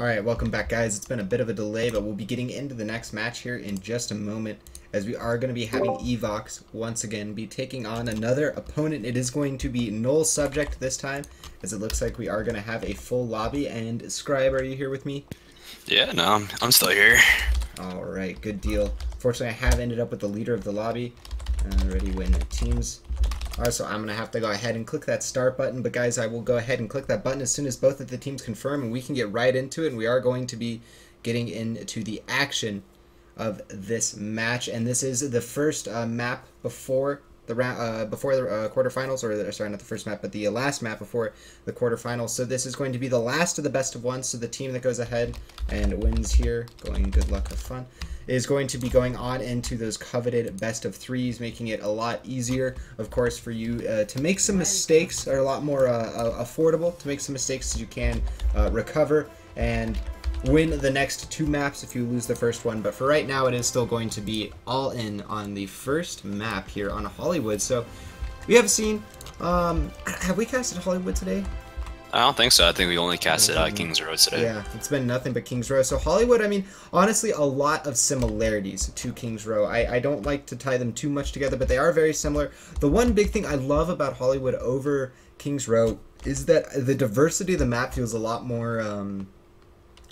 Alright, welcome back guys. It's been a bit of a delay, but we'll be getting into the next match here in just a moment, as we are going to be having Evoks once again be taking on another opponent. It is going to be NullSubject this time, as it looks like we are going to have a full lobby. And Scribe, are you here with me? Yeah, no, I'm still here. Alright, good deal. Fortunately, I have ended up with the leader of the lobby. Ready when teams. Alright, so I'm going to have to go ahead and click that start button, but guys, I will go ahead and click that button as soon as both of the teams confirm, and we can get right into it, and we are going to be getting into the action of this match. And this is the first map before the quarterfinals, or sorry, not the first map, but the last map before the quarterfinals. So this is going to be the last of the best of one, so the team that goes ahead and wins here, good luck, have fun, is going to be going on into those coveted best of threes, making it a lot easier, of course, for you to make some mistakes, or a lot more affordable to make some mistakes as you can recover and win the next two maps if you lose the first one. But for right now, it is still going to be all in on the first map here on Hollywood. So we have seen, have we casted Hollywood today? I don't think so. I think we only casted Kings Row today. Yeah, it's been nothing but Kings Row. So Hollywood, I mean, honestly, a lot of similarities to Kings Row. I don't like to tie them too much together, but they are very similar. The one big thing I love about Hollywood over Kings Row is that the diversity of the map feels a lot more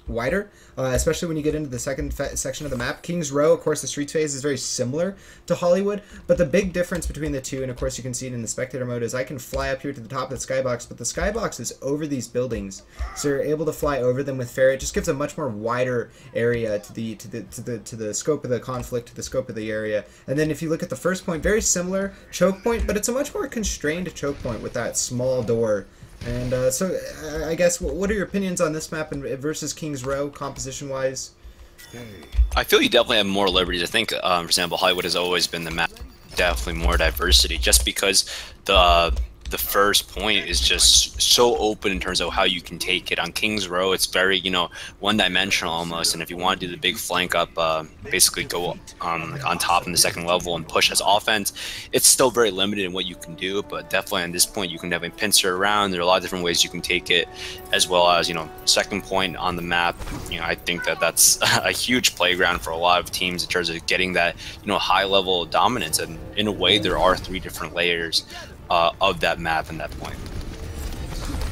wider, especially when you get into the second section of the map. Kings Row, of course, the streets phase is very similar to Hollywood, but the big difference between the two, and of course you can see it in the spectator mode, is I can fly up here to the top of the skybox, but the skybox is over these buildings, so you're able to fly over them with fair. It just gives a much more wider area to the scope of the conflict, to the scope of the area. And then if you look at the first point, very similar choke point, but it's a much more constrained choke point with that small door. And so I guess, what are your opinions on this map and versus Kings Row, composition-wise? I feel you definitely have more liberties. I think, for example, Hollywood has always been the map, definitely more diversity, just because the first point is just so open in terms of how you can take it. On Kings Row, it's very, you know, one-dimensional almost, and if you want to do the big flank up, basically go on top in the second level and push as offense, it's still very limited in what you can do. But definitely on this point, you can definitely pincer around. There are a lot of different ways you can take it, as well as, you know, second point on the map. You know, I think that that's a huge playground for a lot of teams in terms of getting that, you know, high-level dominance. And in a way, there are three different layers of that map and that point.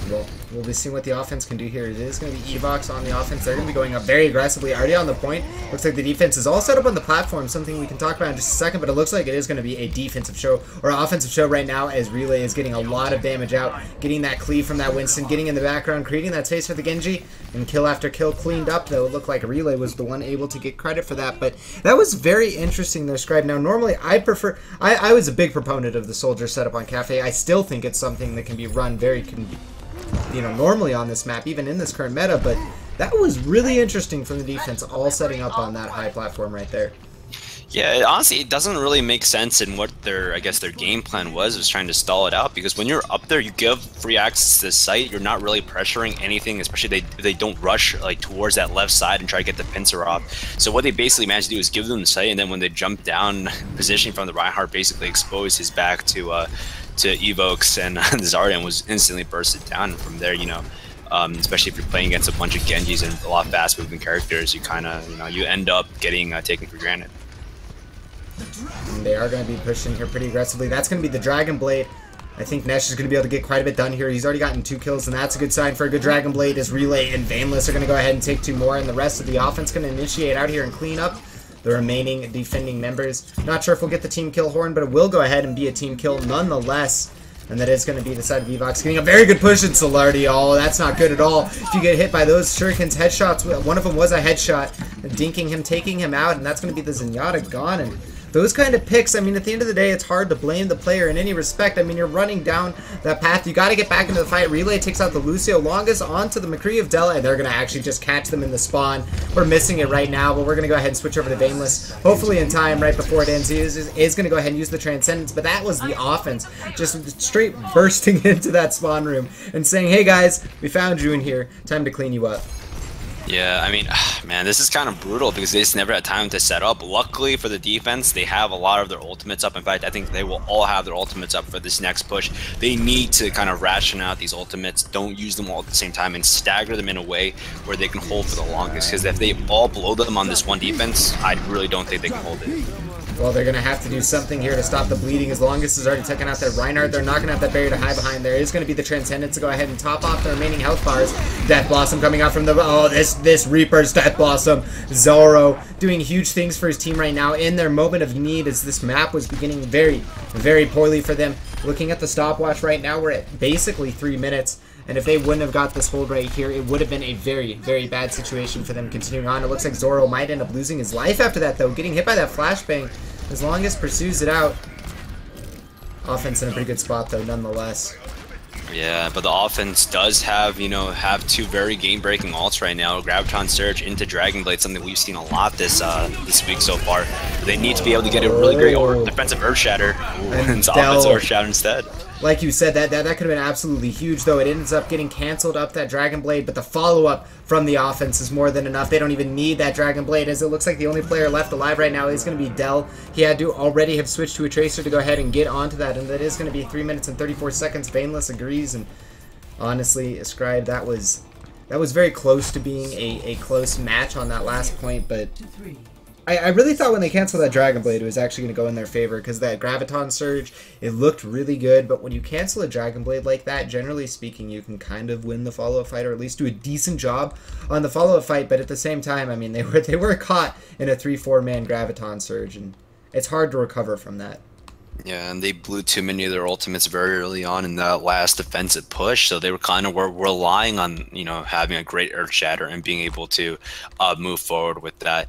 Well, we'll be seeing what the offense can do here. It is going to be Evoks on the offense. They're going to be going up very aggressively, already on the point. Looks like the defense is all set up on the platform, something we can talk about in just a second, but it looks like it is going to be a defensive show, or offensive show right now, as Relay is getting a lot of damage out, getting that cleave from that Winston, getting in the background, creating that space for the Genji, and kill after kill cleaned up, though. It looked like Relay was the one able to get credit for that, but that was very interesting there, Scribe. Now, normally, I was a big proponent of the soldier setup on Cafe. I still think it's something that can be run very normally on this map, even in this current meta, but that was really interesting from the defense, all setting up on that high platform right there. Yeah, honestly, it doesn't really make sense in what their, I guess, their game plan was trying to stall it out, because when you're up there, you give free access to the site, you're not really pressuring anything, especially if they don't rush like towards that left side and try to get the pincer off. So what they basically managed to do is give them the site, and then when they jump down, positioning from the Reinhardt basically exposed his back to Evoks, and Zaryan was instantly bursted down. And from there, you know, especially if you're playing against a bunch of Genjis and a lot of fast-moving characters, you kind of, you know, you end up getting taken for granted. And they are going to be pushing here pretty aggressively. That's going to be the Dragon Blade. I think Nesh is going to be able to get quite a bit done here. He's already gotten 2 kills, and that's a good sign for a good Dragon Blade, as Relay and Vainless are going to go ahead and take 2 more, and the rest of the offense going to initiate out here and clean up the remaining defending members. Not sure if we'll get the team kill horn, but it will go ahead and be a team kill nonetheless. And that is going to be the side of Evoks getting a very good push in Solarity. Oh, that's not good at all. If you get hit by those Shuriken's headshots, one of them was a headshot, dinking him, taking him out, and that's going to be the Zenyatta gone. And those kind of picks, I mean, at the end of the day, it's hard to blame the player in any respect. I mean, you're running down that path. You got to get back into the fight. Relay takes out the Lucio Longus onto the McCree of Della, and they're going to actually just catch them in the spawn. We're missing it right now, but we're going to go ahead and switch over to Vainless, hopefully in time, right before it ends. He is going to go ahead and use the Transcendence, but that was the offense, just straight bursting into that spawn room and saying, hey guys, we found you in here. Time to clean you up. Yeah, I mean, man, this is kind of brutal because they just never had time to set up. Luckily for the defense, they have a lot of their ultimates up. In fact, I think they will all have their ultimates up for this next push. They need to kind of ration out these ultimates, don't use them all at the same time, and stagger them in a way where they can hold for the longest. Because if they all blow them on this one defense, I really don't think they can hold it. Well, they're going to have to do something here to stop the bleeding. As Longest has already taken out that Reinhardt. They're not going to have that barrier to hide behind. There is going to be the Transcendence to go ahead and top off the remaining health bars. Death Blossom coming out from the... Oh, this Reaper's Death Blossom. Zoro doing huge things for his team right now in their moment of need as this map was beginning very, very poorly for them. Looking at the stopwatch right now, we're at basically 3 minutes. And if they wouldn't have got this hold right here, it would have been a very, very bad situation for them continuing on. It looks like Zoro might end up losing his life after that, though. Getting hit by that flashbang. As Longest pursues it out. Offense in a pretty good spot, though, nonetheless. Yeah, but the offense does have, you know, two very game-breaking ults right now. Graviton Surge into Dragon Blade, something we've seen a lot this week so far. They need to be able to get a really great defensive Earth Shatter. And it's offensive Earth Shatter instead. Like you said, that could have been absolutely huge, though. It ends up getting canceled up, that Dragon Blade, but the follow-up from the offense is more than enough. They don't even need that Dragon Blade, as it looks like the only player left alive right now is going to be Dell. He had to already have switched to a Tracer to go ahead and get onto that, and that is going to be 3 minutes and 34 seconds. Baneless agrees, and honestly, Ascribe, that was very close to being a close match on that last point, but... I really thought when they canceled that Dragon Blade, it was actually going to go in their favor, because that Graviton Surge, it looked really good, but when you cancel a Dragon Blade like that, generally speaking, you can kind of win the follow-up fight, or at least do a decent job on the follow-up fight, but at the same time, I mean, they were caught in a 3-4 man Graviton Surge, and it's hard to recover from that. Yeah, and they blew too many of their ultimates very early on in that last defensive push, so they were kind of relying on, you know, having a great Earth Shatter and being able to move forward with that.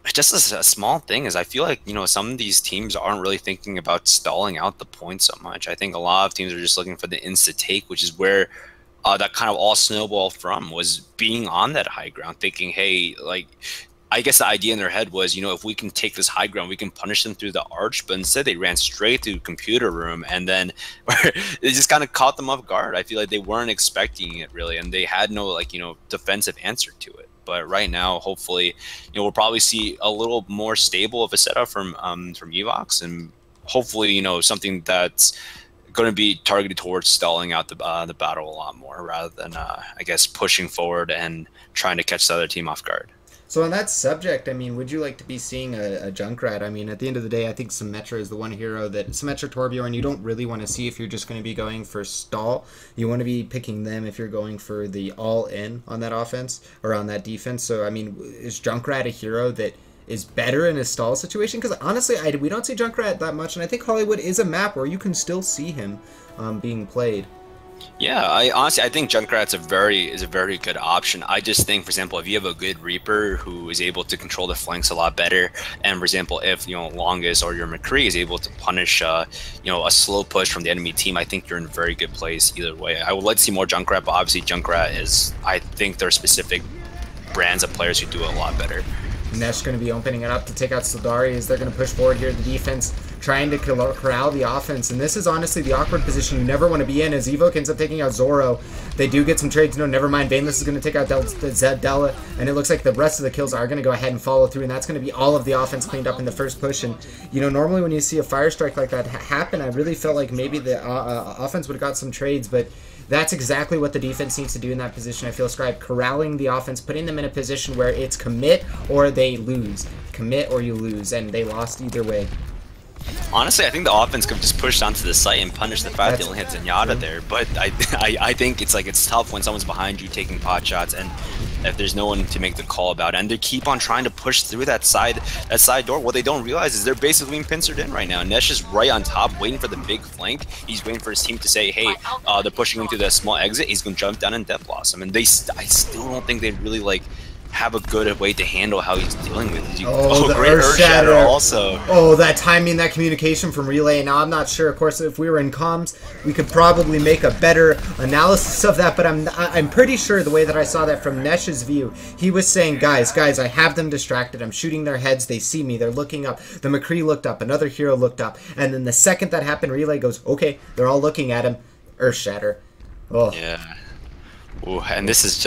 Just as a small thing is I feel like, you know, some of these teams aren't really thinking about stalling out the points so much. I think a lot of teams are just looking for the insta take, which is where that kind of all snowballed from, was being on that high ground, thinking, hey, like... I guess the idea in their head was, you know, if we can take this high ground, we can punish them through the arch. But instead, they ran straight through computer room, and then it just kind of caught them off guard. I feel like they weren't expecting it really, and they had no, like, you know, defensive answer to it. But right now, hopefully, you know, we'll probably see a little more stable of a setup from Evoks, and hopefully, you know, something that's going to be targeted towards stalling out the battle a lot more, rather than I guess pushing forward and trying to catch the other team off guard. So on that subject, I mean, would you like to be seeing a Junkrat? I mean, at the end of the day, I think Symmetra is the one hero that... Symmetra, Torbjorn, you don't really want to see if you're just going to be going for stall. You want to be picking them if you're going for the all-in on that offense, or on that defense. So, I mean, is Junkrat a hero that is better in a stall situation? Because honestly, we don't see Junkrat that much, and I think Hollywood is a map where you can still see him being played. Yeah, I think Junkrat's is a very good option. I just think, for example, if you have a good Reaper who is able to control the flanks a lot better, and for example, if, you know, Longest or your McCree is able to punish, you know, a slow push from the enemy team, I think you're in a very good place either way. I would like to see more Junkrat, but obviously Junkrat is, I think there are specific brands of players who do it a lot better. Nesh going to be opening it up to take out Sildari as they're going to push forward here. The defense trying to corral the offense. And this is honestly the awkward position you never want to be in, as Evoke ends up taking out Zoro. They do get some trades. No, never mind. Baneless is going to take out Della. And it looks like the rest of the kills are going to go ahead and follow through. And that's going to be all of the offense cleaned up in the first push. And, you know, normally when you see a fire strike like that happen, I really felt like maybe the offense would have got some trades. But that's exactly what the defense needs to do in that position. I feel Scribe corralling the offense, putting them in a position where it's commit or they lose. Commit or you lose, and they lost either way. Honestly, I think the offense could have just pushed onto the site and punished the fact they only hit Zenyatta there. But I think it's tough when someone's behind you taking pot shots, and if there's no one to make the call about it. And they keep on trying to push through that side door. What they don't realize is they're basically being pincered in right now. Nesh is right on top, waiting for the big flank. He's waiting for his team to say, hey, they're pushing him through the small exit. He's going to jump down and Death Blossom. And I still don't think they really, like, have a good way to handle how he's dealing with it. Oh, great Earth Shatter also. Oh, that timing, that communication from Relay. Now, I'm not sure. Of course, if we were in comms, we could probably make a better analysis of that, but I'm pretty sure the way that I saw that from Nesh's view, he was saying, guys, I have them distracted. I'm shooting their heads. They see me. They're looking up. The McCree looked up. Another hero looked up. And then the second that happened, Relay goes, okay, they're all looking at him. Earth Shatter. Oh. Yeah. Ooh, and this is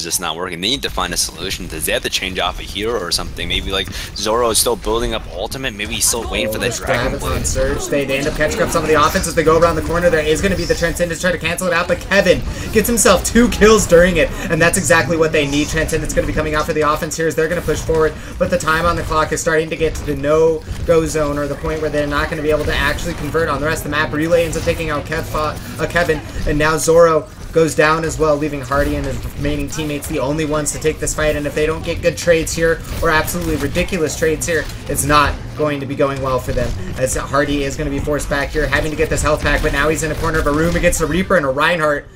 just not working. They need to find a solution. Does they have to change off a hero or something? Maybe like Zoro is still building up ultimate. Maybe he's still waiting for that Dragon Blade. On Surge. They end up catching up some of the offense as they go around the corner. There is going to be the Transcendence try to cancel it out, but Kevin gets himself 2 kills during it, and that's exactly what they need. Transcendence going to be coming out for the offense here as they're going to push forward, but the time on the clock is starting to get to the no-go zone, or the point where they're not going to be able to actually convert on the rest of the map. Relay ends up taking out Kevin, and now Zoro goes down as well, leaving Hardy and his remaining teammates the only ones to take this fight. And if they don't get good trades here, or absolutely ridiculous trades here, it's not going to be going well for them, as Hardy is going to be forced back here, having to get this health pack, but now he's in a corner of a room against a Reaper and a Reinhardt,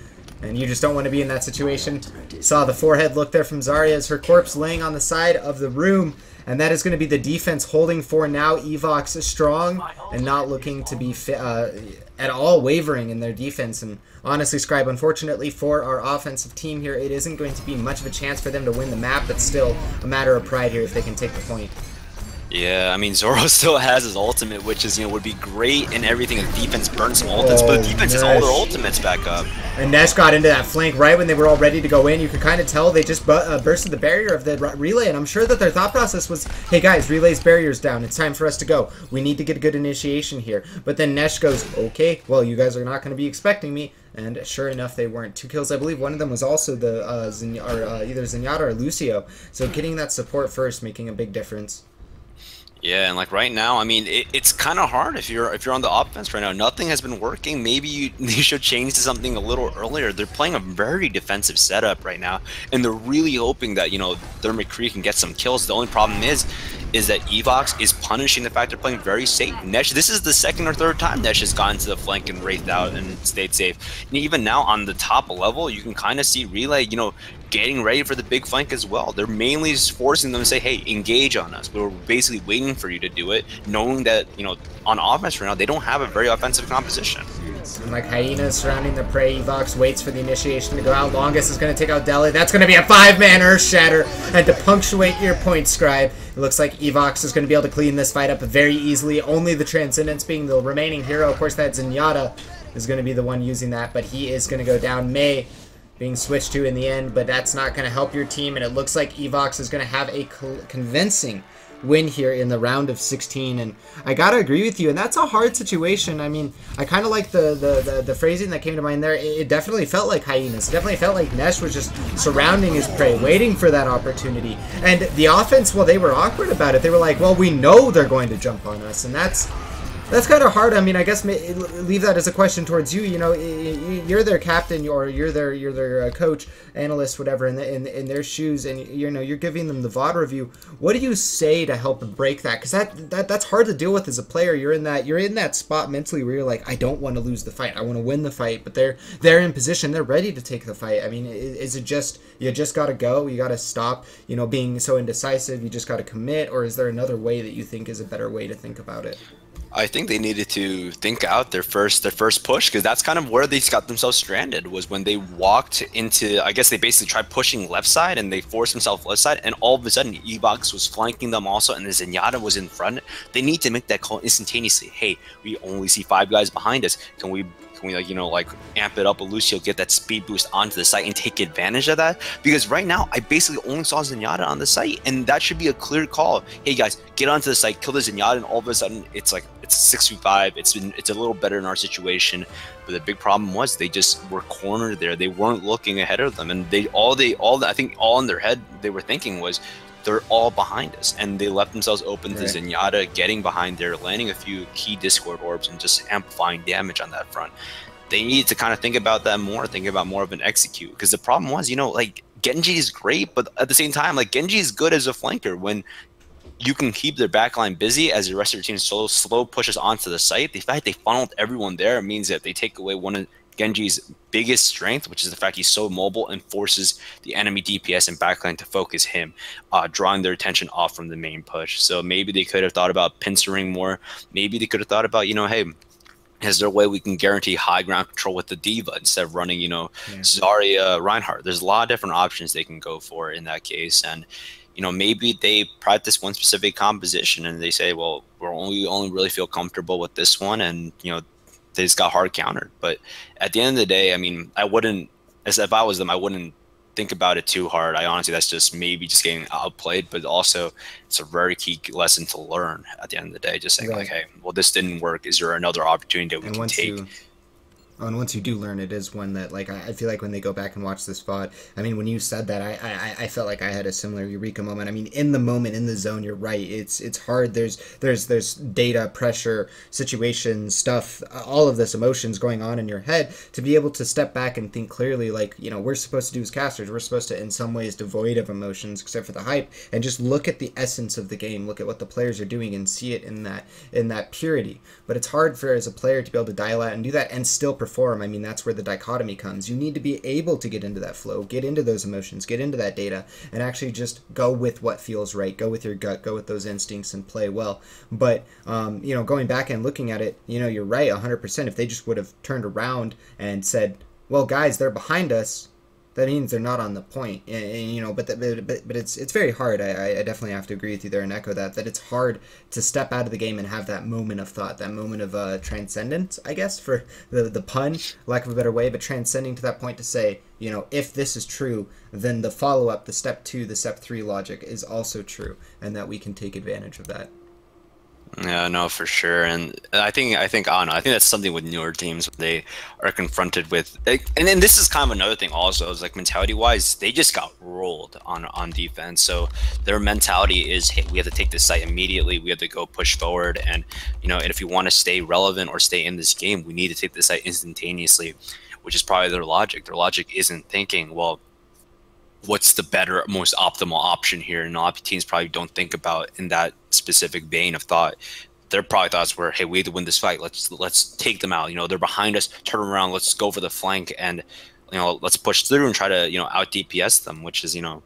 and you just don't want to be in that situation. Saw the forehead look there from Zarya as her corpse laying on the side of the room. And that is going to be the defense holding for now. Evoks is strong and not looking to be at all wavering in their defense. And honestly, Scribe, unfortunately for our offensive team here, it isn't going to be much of a chance for them to win the map, but still a matter of pride here if they can take the point. Yeah, I mean, Zoro still has his ultimate, which is, would be great and everything if defense burns some ultimates, but the defense has all their ultimates back up. And Nesh got into that flank right when they were all ready to go in. You could kind of tell they just bursted the barrier of the relay, and I'm sure that their thought process was, hey guys, relay's barrier's down. It's time for us to go. We need to get a good initiation here. But then Nesh goes, okay, well, you guys are not going to be expecting me. And sure enough, they weren't. 2 kills. I believe one of them was also the either Zenyatta or Lucio. So getting that support first, making a big difference. Yeah, and like right now, I mean, it's kind of hard if you're on the offense right now. Nothing has been working. Maybe you should change to something a little earlier. They're playing a very defensive setup right now, and they're really hoping that their McCree can get some kills. The only problem is that Evoks is punishing the fact they're playing very safe. Nesh, this is the 2nd or 3rd time Nesh has gone to the flank and wraithed out and stayed safe. And even now on the top level, you can kind of see Relay, getting ready for the big flank as well. They're mainly just forcing them to say, hey, engage on us. We're basically waiting for you to do it, knowing that, on offense right now, they don't have a very offensive composition. And like hyenas surrounding the prey, Evoks waits for the initiation to go out. Longest is going to take out Deli. That's going to be a 5-man Earth Shatter. And to punctuate your point, Scribe, it looks like Evoks is going to be able to clean this fight up very easily. Only the Transcendence being the remaining hero. Of course, that Zenyatta is going to be the one using that, but he is going to go down. Mei being switched to in the end, but that's not going to help your team, and it looks like Evoks is going to have a convincing win here in the round of 16, and I gotta agree with you, and that's a hard situation. I mean, I kind of like the phrasing that came to mind there. It definitely felt like hyenas. It definitely felt like Nesh was just surrounding his prey, waiting for that opportunity, and the offense, well, they were awkward about it. They were like, well, we know they're going to jump on us, and that's kind of hard. I mean, I guess leave that as a question towards you. You're their captain, or you're their coach, analyst, whatever, in their shoes, and you're giving them the VOD review. What do you say to help break that? Because that's hard to deal with as a player. You're in that spot mentally where you're like, I don't want to lose the fight. I want to win the fight, but they're in position. They're ready to take the fight. I mean, is it just you just got to go? You got to stop. Being so indecisive. You just got to commit, or is there another way that you think is a better way to think about it? I think they needed to think out their first push, because that's kind of where they got themselves stranded, was when they walked into, I guess they basically tried pushing left side and they forced themselves left side, and all of a sudden Evoks was flanking them also, and the Zenyatta was in front. They need to make that call instantaneously. Hey, we only see 5 guys behind us. Can we amp it up a Lucio, get that speed boost onto the site and take advantage of that? Because right now I basically only saw Zenyatta on the site, and that should be a clear call. Hey guys, get onto the site, kill the Zenyatta, and all of a sudden it's 6v5. It's a little better in our situation. But the big problem was they just were cornered there. They weren't looking ahead of them, and I think all in their head they were thinking was, they're all behind us, and they left themselves open to Zenyatta getting behind there, landing a few key Discord orbs, and just amplifying damage on that front. They needed to kind of think about that more, think about more of an execute, because the problem was, Genji is great, but at the same time, Genji is good as a flanker when you can keep their backline busy as the rest of your team slow pushes onto the site. The fact they funneled everyone there means that they take away one of Genji's biggest strength, which is the fact he's so mobile, and forces the enemy DPS and backline to focus him, drawing their attention off from the main push. So maybe they could have thought about pincering more. Maybe they could have thought about, hey, is there a way we can guarantee high ground control with the Diva instead of running, Zarya, Reinhardt? There's a lot of different options they can go for in that case. And maybe they practice one specific composition and they say, well, we only really feel comfortable with this one, and they just got hard countered. But at the end of the day, I mean, I wouldn't as if I was them, I wouldn't think about it too hard. I honestly, that's just maybe just getting outplayed, but also it's a very key lesson to learn at the end of the day. Just saying like, Right. hey, well, this didn't work. Is there another opportunity that we And can once take? you and once you do learn, it is one that, like, I feel like when they go back and watch this VOD, I mean, when you said that, I felt like I had a similar eureka moment. I mean, in the moment, in the zone, you're right. It's hard. There's data, pressure, situation, stuff, all of this emotions going on in your head to be able to step back and think clearly. Like, you know, we're supposed to do as casters, we're supposed to, in some ways, devoid of emotions except for the hype, and just look at the essence of the game, look at what the players are doing, and see it in that purity. But it's hard for as a player to be able to dial out and do that and still perform. I mean, that's where the dichotomy comes. You need to be able to get into that flow, get into those emotions, get into that data, and actually just go with what feels right, go with your gut, go with those instincts, and play well. But you know, going back and looking at it, you know, you're right 100%. If they just would have turned around and said, well, guys, they're behind us, that means they're not on the point. And you know, but it's very hard. I definitely have to agree with you there and echo that it's hard to step out of the game and have that moment of thought, that moment of transcendence, I guess, for the pun, lack of a better way, but transcending to that point to say, you know, if this is true, then the follow up, the step 2, the step 3 logic is also true, and that we can take advantage of that. Yeah, no, for sure. And I think I don't know. I think that's something with newer teams when they are confronted with, like, and then this is kind of another thing also, is like mentality wise, they just got rolled on defense. So their mentality is, hey, we have to take this site immediately. We have to go push forward, and you know, and if you want to stay relevant or stay in this game, we need to take this site instantaneously, which is probably their logic. Their logic isn't thinking, well, what's the better, most optimal option here? And a lot of teams probably don't think about in that specific vein of thought. Their probably thoughts were, hey, we have to win this fight. Let's take them out. You know, they're behind us. Turn around. Let's go for the flank, and you know, let's push through and try to, you know, out DPS them, which is, you know,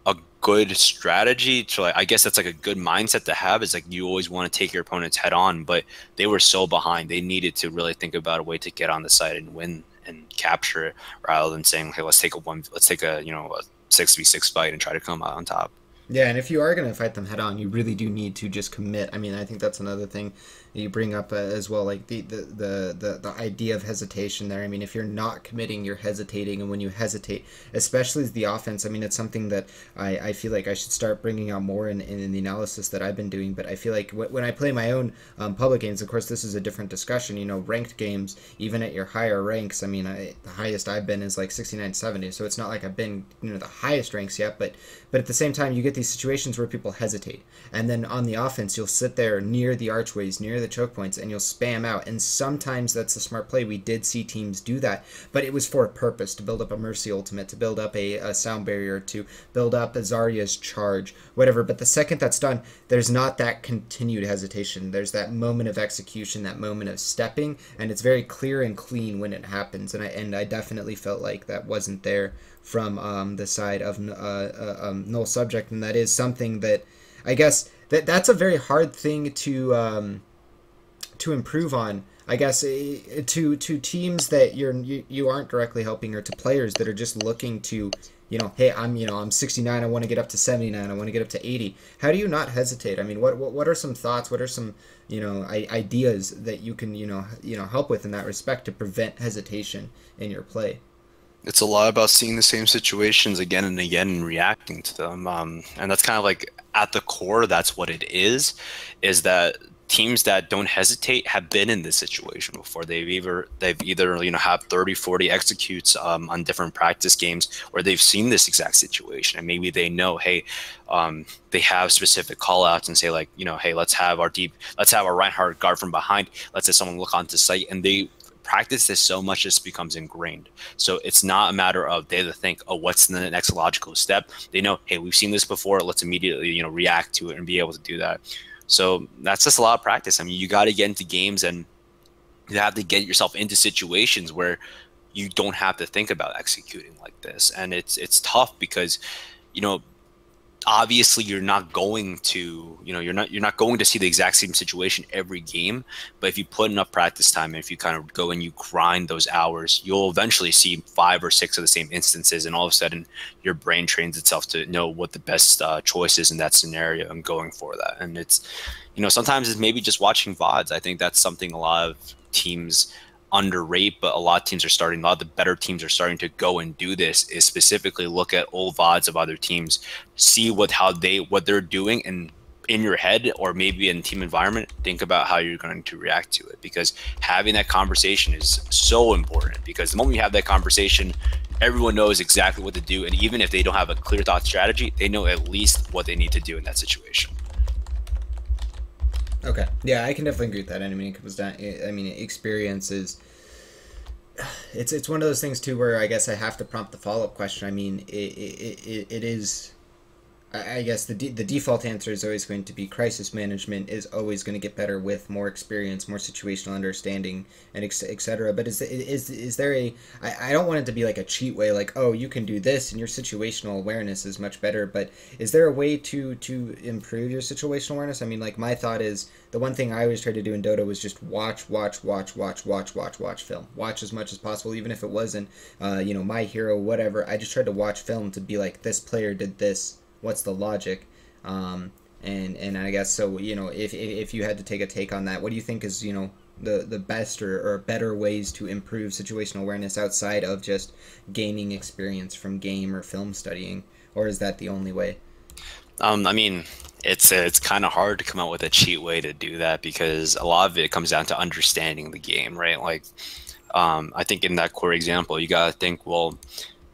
a good strategy to, like, I guess that's like a good mindset to have, is like you always want to take your opponents head on, but they were so behind. They needed to really think about a way to get on the side and win and capture it, rather than saying, hey, let's take a you know, a 6v6 fight and try to come out on top. Yeah, and if you are going to fight them head on, you really do need to just commit. I mean, I think that's another thing that you bring up as well, like the idea of hesitation there. I mean, if you're not committing, you're hesitating, and when you hesitate, especially as the offense, I mean, it's something that I feel like I should start bringing out more in the analysis that I've been doing. But I feel like when I play my own public games, of course, this is a different discussion. You know, ranked games, even at your higher ranks, I mean, the highest I've been is like 69, 70, so it's not like I've been, you know, the highest ranks yet, but at the same time, you get these situations where people hesitate, and then on the offense, you'll sit there near the archways, near the choke points, and you'll spam out. And sometimes that's a smart play. We did see teams do that, but it was for a purpose, to build up a Mercy ultimate, to build up a sound barrier, to build up a Zarya's charge, whatever. But the second that's done, there's not that continued hesitation. There's that moment of execution, that moment of stepping, and it's very clear and clean when it happens. And I definitely felt like that wasn't there from the side of NullSubject, and that is something that I guess that's a very hard thing to improve on. I guess to teams that you aren't directly helping, or to players that are just looking to, you know, hey, I'm 69, I want to get up to 79, I want to get up to 80. How do you not hesitate? I mean, what are some thoughts? What are some, you know, ideas that you can, you know help with in that respect to prevent hesitation in your play? It's a lot about seeing the same situations again and again and reacting to them. And that's kind of like at the core, that's what it is that teams that don't hesitate have been in this situation before. They've either, you know, have 30, 40 executes on different practice games where they've seen this exact situation. And maybe they know, hey, they have specific call outs and say, like, you know, hey, let's have our Reinhardt guard from behind. Let's have someone look onto site, and they practice this so much this becomes ingrained. So it's not a matter of they have to think, oh, what's the next logical step? They know, hey, we've seen this before, let's immediately, you know, react to it and be able to do that. So that's just a lot of practice. I mean, you got to get into games, and you have to get yourself into situations where you don't have to think about executing like this. And it's tough because, you know, obviously you're not going to, you know, you're not going to see the exact same situation every game, but if you put enough practice time, and if you kind of go and you grind those hours, you'll eventually see 5 or 6 of the same instances, and all of a sudden your brain trains itself to know what the best choice is in that scenario and going for that. And it's, you know, sometimes it's maybe just watching VODs. I think that's something a lot of teams underrate, but a lot of the better teams are starting to go and do this, is specifically look at old VODs of other teams, see what they're doing, and in your head or maybe in team environment, think about how you're going to react to it, because having that conversation is so important, because the moment you have that conversation, everyone knows exactly what to do. And even if they don't have a clear thought strategy, they know at least what they need to do in that situation. Okay. Yeah, I can definitely agree with that. I mean, it comes down, I mean, experience is, it's one of those things too where I guess I have to prompt the follow-up question. I mean, it is, I guess the default answer is always going to be crisis management is always going to get better with more experience, more situational understanding, and etc. But is there a, I don't want it to be like a cheat way, like, oh, you can do this and your situational awareness is much better, but is there a way to improve your situational awareness? I mean, like, my thought is, the one thing I always tried to do in Dota was just watch film. Watch as much as possible, even if it wasn't, my hero, whatever. I just tried to watch film to be like, this player did this. What's the logic? And I guess so. If you had to take a take on that, what do you think is the best or better ways to improve situational awareness outside of just gaining experience from game or film studying, or is that the only way? I mean, it's kind of hard to come up with a cheat way to do that, because a lot of it comes down to understanding the game, right? Like, I think in that core example, you gotta think, well,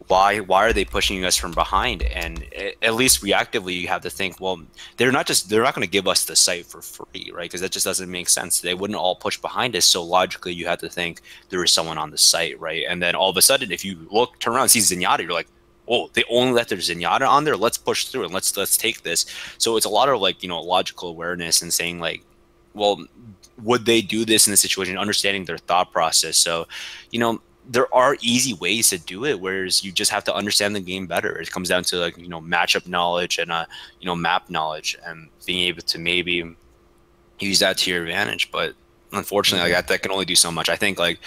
why are they pushing us from behind? And at least reactively, you have to think, well, they're not going to give us the site for free, right? Because that just doesn't make sense. They wouldn't all push behind us. So logically, you have to think there is someone on the site, right? And then all of a sudden, if you turn around and see Zenyatta, you're like, oh, they only let their Zenyatta on there. Let's push through and let's take this. So it's a lot of like, logical awareness and saying like, well, would they do this in the situation, understanding their thought process? So, there are easy ways to do it, whereas you just have to understand the game better. It comes down to like, matchup knowledge and, map knowledge, and being able to maybe use that to your advantage. But unfortunately, like that can only do so much. I think like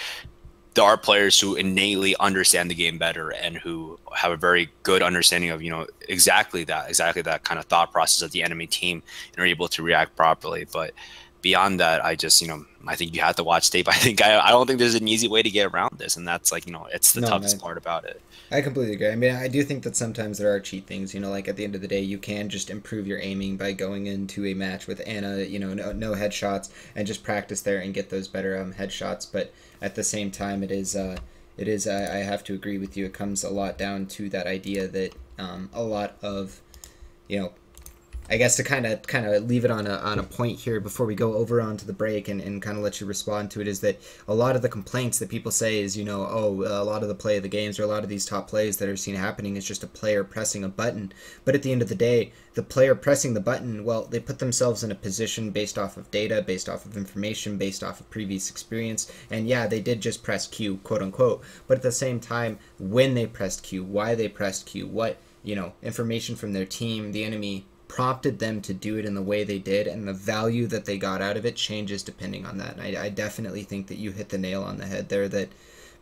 there are players who innately understand the game better and who have a very good understanding of, exactly that kind of thought process of the enemy team and are able to react properly. But beyond that, I just, I think you have to watch tape. I don't think there's an easy way to get around this, and that's like, it's the toughest part about it. I completely agree. I mean, I do think that sometimes there are cheat things, like at the end of the day, you can just improve your aiming by going into a match with Anna, no headshots, and just practice there and get those better headshots. But at the same time, it is, I have to agree with you. It comes a lot down to that idea that a lot of, I guess to kind of leave it on a point here before we go over onto the break and kind of let you respond to it, is that a lot of the complaints that people say is, a lot of the play of the games or a lot of these top plays that are seen happening is just a player pressing a button. But at the end of the day, the player pressing the button, well, they put themselves in a position based off of data, based off of information, based off of previous experience. And yeah, they did just press Q, quote unquote. But at the same time, when they pressed Q, why they pressed Q, what, information from their team, the enemy, prompted them to do it in the way they did, and the value that they got out of it changes depending on that. And I definitely think that you hit the nail on the head there, that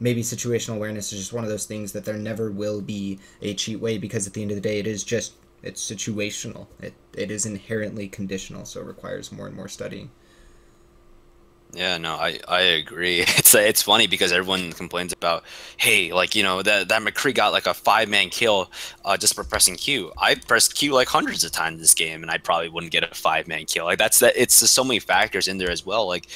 maybe situational awareness is just one of those things that there never will be a cheat way, because at the end of the day, it's situational. It is inherently conditional, so it requires more and more studying. Yeah, no, I agree. It's funny because everyone complains about, hey, like, that McCree got like a 5-man kill just for pressing Q. I pressed Q like hundreds of times this game, and I probably wouldn't get a 5-man kill. Like it's just so many factors in there as well. Like,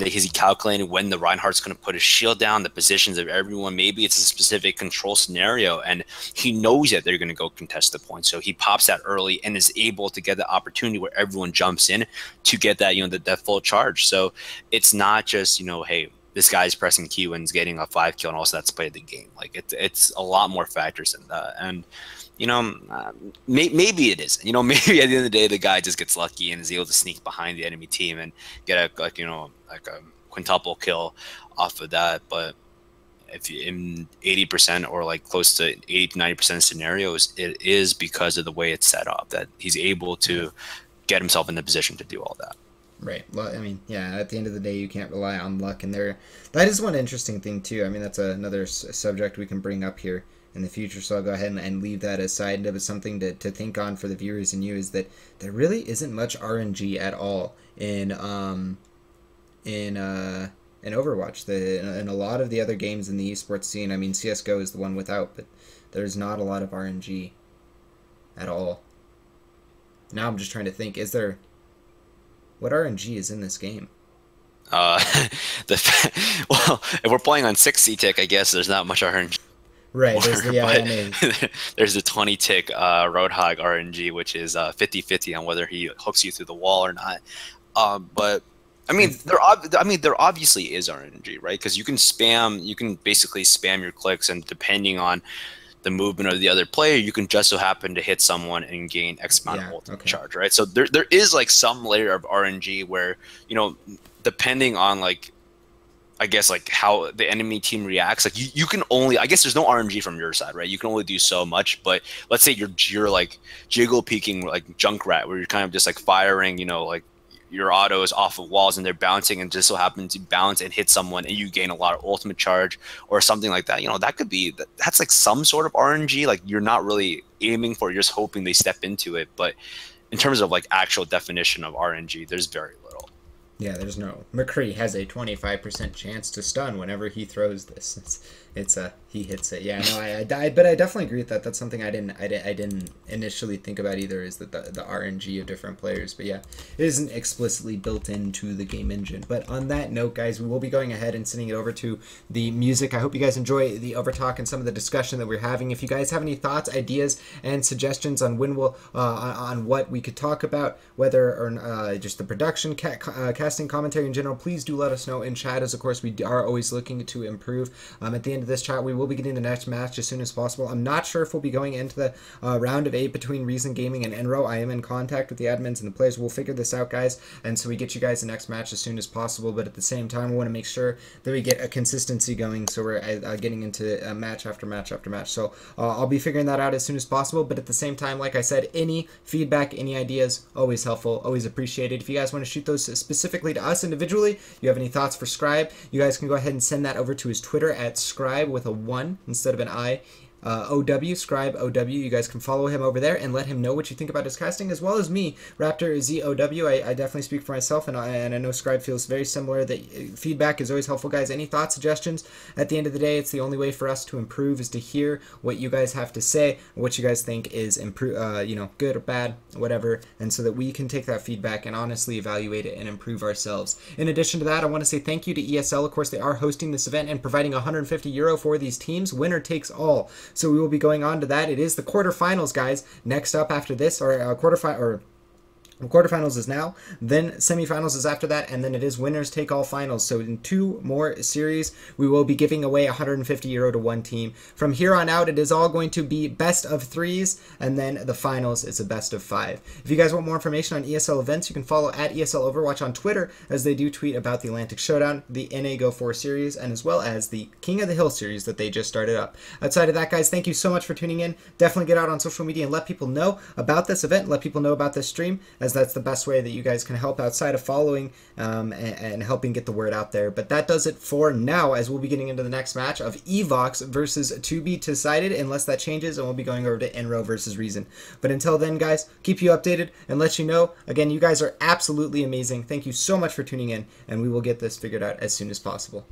is he calculating when the Reinhardt's going to put his shield down, the positions of everyone? Maybe it's a specific control scenario, and he knows that they're going to go contest the point, so he pops that early and is able to get the opportunity where everyone jumps in to get that, that full charge. So it's not just, hey, this guy's pressing Q and is getting a 5 kill, and also that's play the game. Like it's a lot more factors than that, and maybe it is. Maybe at the end of the day, the guy just gets lucky and is able to sneak behind the enemy team and get a quintuple kill off of that. But if you in 80% or like close to 80 to 90% of scenarios, it is because of the way it's set up that he's able to get himself in the position to do all that. Right. Well, I mean, yeah, at the end of the day, you can't rely on luck. And that is one interesting thing, too. I mean, that's another subject we can bring up here in the future, so I'll go ahead and leave that aside. It was something to think on for the viewers and you, is that there really isn't much RNG at all in in Overwatch. In a lot of the other games in the esports scene, I mean, CSGO is the one without, but there's not a lot of RNG at all. Now I'm just trying to think, what RNG is in this game? Well, if we're playing on 60 tick, I guess there's not much RNG. Right, there's there's the 20 tick Roadhog RNG, which is 50-50 on whether he hooks you through the wall or not. But I mean, there obviously is RNG, right? Because you can basically spam your clicks, and depending on the movement of the other player, you can just so happen to hit someone and gain X amount of ultimate charge, right? So there is like some layer of RNG where, you know, depending on like, I guess like how the enemy team reacts, like you can only, I guess there's no RNG from your side, right? You can only do so much. But let's say you're like jiggle peeking like Junkrat, where you're kind of just like firing, you know, like your autos off of walls and they're bouncing and just so happen to bounce and hit someone and you gain a lot of ultimate charge or something like that. You know, that could be, that's like some sort of RNG. Like you're not really aiming for, you're just hoping they step into it. But in terms of like actual definition of RNG, there's very little. Yeah, there's no. McCree has a 25% chance to stun whenever he throws this. He hits it. Yeah, no, but I definitely agree with that. That's something I didn't initially think about either, is that the RNG of different players. But yeah, it isn't explicitly built into the game engine. But on that note, guys, we will be going ahead and sending it over to the music. I hope you guys enjoy the overtalk and some of the discussion that we're having. If you guys have any thoughts, ideas, and suggestions on when we'll on what we could talk about, whether or just the production, casting, commentary in general, please do let us know in chat. As of course we are always looking to improve. At the end of this chat, we will be getting the next match as soon as possible. I'm not sure if we'll be going into the round of 8 between Reason Gaming and Enro. I am in contact with the admins and the players. We'll figure this out, guys, and so we get you guys the next match as soon as possible. But at the same time, we want to make sure that we get a consistency going, so we're getting into match after match after match. So I'll be figuring that out as soon as possible. But at the same time, like I said, any feedback, any ideas, always helpful, always appreciated. If you guys want to shoot those specifically to us individually, you have any thoughts for Scribe, you guys can go ahead and send that over to his Twitter at Scribe with a 1 instead of an I. OW, Scribe OW. You guys can follow him over there and let him know what you think about his casting, as well as me, RaptorZ OW. I definitely speak for myself, and I know Scribe feels very similar. That feedback is always helpful, guys. Any thoughts, suggestions? At the end of the day, it's the only way for us to improve is to hear what you guys have to say, what you guys think is you know, good or bad, whatever, and so that we can take that feedback and honestly evaluate it and improve ourselves. In addition to that, I want to say thank you to ESL. Of course, they are hosting this event and providing €150 for these teams. Winner takes all. So we will be going on to that. It is the quarterfinals, guys. Next up after this, or quarterfinals is now, then semifinals is after that, and then it is winners take all finals. So in 2 more series, we will be giving away €150 to one team. From here on out, it is all going to be best of 3s, and then the finals is a best of 5. If you guys want more information on ESL events, you can follow at ESL Overwatch on Twitter, as they do tweet about the Atlantic Showdown, the NA Go4 series, and as well as the King of the Hill series that they just started up. Outside of that, guys, thank you so much for tuning in. Definitely get out on social media and let people know about this event, let people know about this stream, as that's the best way that you guys can help outside of following and helping get the word out there. But that does it for now, as we'll be getting into the next match of Evoks versus To Be Decided, unless that changes, and we'll be going over to Enro versus Reason. But until then, guys, keep you updated and let you know. Again, you guys are absolutely amazing. Thank you so much for tuning in, and we will get this figured out as soon as possible.